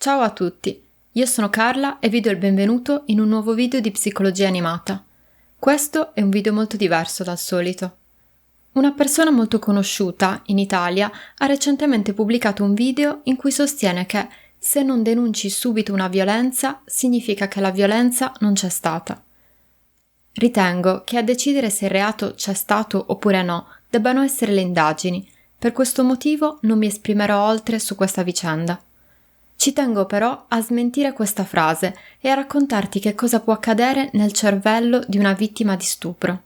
Ciao a tutti, io sono Carla e vi do il benvenuto in un nuovo video di psicologia animata. Questo è un video molto diverso dal solito. Una persona molto conosciuta in Italia ha recentemente pubblicato un video in cui sostiene che se non denunci subito una violenza, significa che la violenza non c'è stata. Ritengo che a decidere se il reato c'è stato oppure no debbano essere le indagini. Per questo motivo non mi esprimerò oltre su questa vicenda. Ci tengo però a smentire questa frase e a raccontarti che cosa può accadere nel cervello di una vittima di stupro.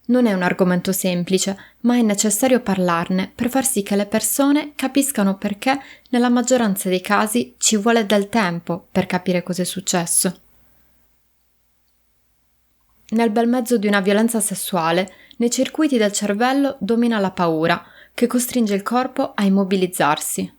Non è un argomento semplice, ma è necessario parlarne per far sì che le persone capiscano perché nella maggioranza dei casi ci vuole del tempo per capire cosa è successo. Nel bel mezzo di una violenza sessuale, nei circuiti del cervello domina la paura, che costringe il corpo a immobilizzarsi.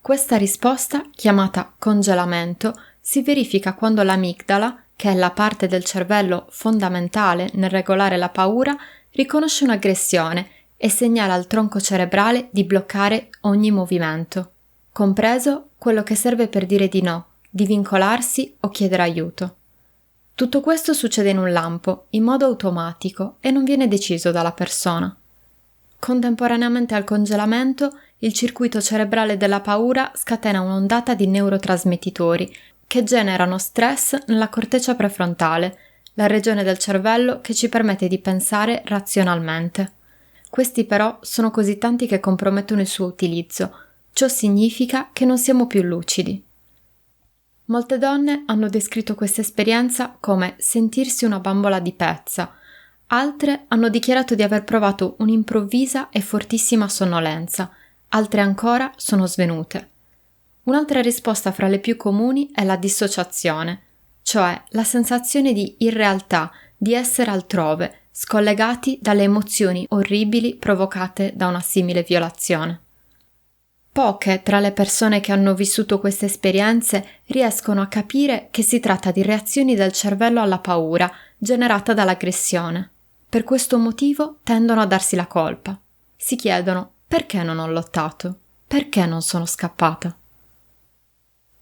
Questa risposta, chiamata congelamento, si verifica quando l'amigdala, che è la parte del cervello fondamentale nel regolare la paura, riconosce un'aggressione e segnala al tronco cerebrale di bloccare ogni movimento, compreso quello che serve per dire di no, di vincolarsi o chiedere aiuto. Tutto questo succede in un lampo, in modo automatico, e non viene deciso dalla persona. Contemporaneamente al congelamento, il circuito cerebrale della paura scatena un'ondata di neurotrasmettitori che generano stress nella corteccia prefrontale, la regione del cervello che ci permette di pensare razionalmente. Questi però sono così tanti che compromettono il suo utilizzo. Ciò significa che non siamo più lucidi. Molte donne hanno descritto questa esperienza come sentirsi una bambola di pezza. Altre hanno dichiarato di aver provato un'improvvisa e fortissima sonnolenza. Altre ancora sono svenute. Un'altra risposta fra le più comuni è la dissociazione, cioè la sensazione di irrealtà, di essere altrove, scollegati dalle emozioni orribili provocate da una simile violazione. Poche tra le persone che hanno vissuto queste esperienze riescono a capire che si tratta di reazioni del cervello alla paura generata dall'aggressione. Per questo motivo tendono a darsi la colpa. Si chiedono: perché non ho lottato? Perché non sono scappata?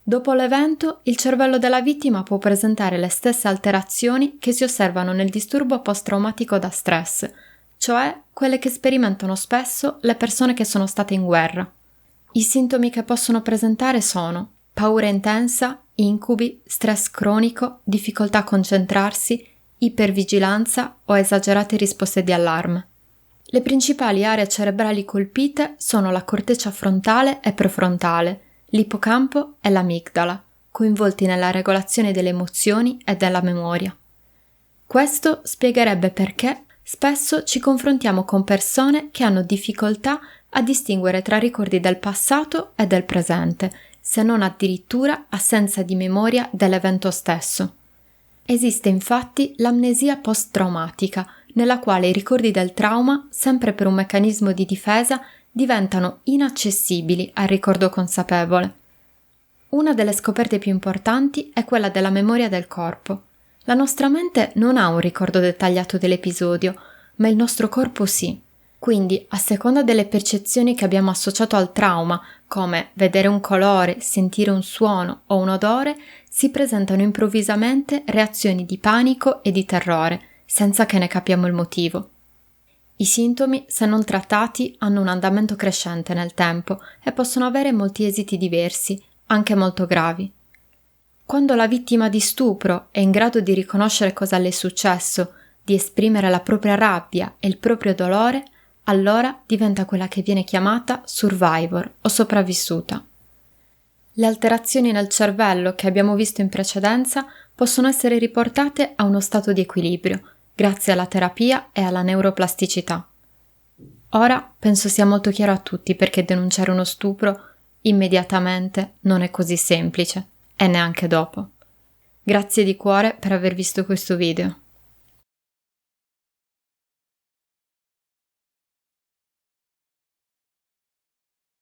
Dopo l'evento, il cervello della vittima può presentare le stesse alterazioni che si osservano nel disturbo post-traumatico da stress, cioè quelle che sperimentano spesso le persone che sono state in guerra. I sintomi che possono presentare sono paura intensa, incubi, stress cronico, difficoltà a concentrarsi, ipervigilanza o esagerate risposte di allarme. Le principali aree cerebrali colpite sono la corteccia frontale e prefrontale, l'ippocampo e l'amigdala, coinvolti nella regolazione delle emozioni e della memoria. Questo spiegherebbe perché spesso ci confrontiamo con persone che hanno difficoltà a distinguere tra ricordi del passato e del presente, se non addirittura assenza di memoria dell'evento stesso. Esiste infatti l'amnesia post-traumatica, nella quale i ricordi del trauma, sempre per un meccanismo di difesa, diventano inaccessibili al ricordo consapevole. Una delle scoperte più importanti è quella della memoria del corpo. La nostra mente non ha un ricordo dettagliato dell'episodio, ma il nostro corpo sì. Quindi, a seconda delle percezioni che abbiamo associato al trauma, come vedere un colore, sentire un suono o un odore, si presentano improvvisamente reazioni di panico e di terrore, senza che ne capiamo il motivo. I sintomi, se non trattati, hanno un andamento crescente nel tempo e possono avere molti esiti diversi, anche molto gravi. Quando la vittima di stupro è in grado di riconoscere cosa le è successo, di esprimere la propria rabbia e il proprio dolore, allora diventa quella che viene chiamata survivor o sopravvissuta. Le alterazioni nel cervello che abbiamo visto in precedenza possono essere riportate a uno stato di equilibrio, grazie alla terapia e alla neuroplasticità. Ora penso sia molto chiaro a tutti perché denunciare uno stupro immediatamente non è così semplice, e neanche dopo. Grazie di cuore per aver visto questo video.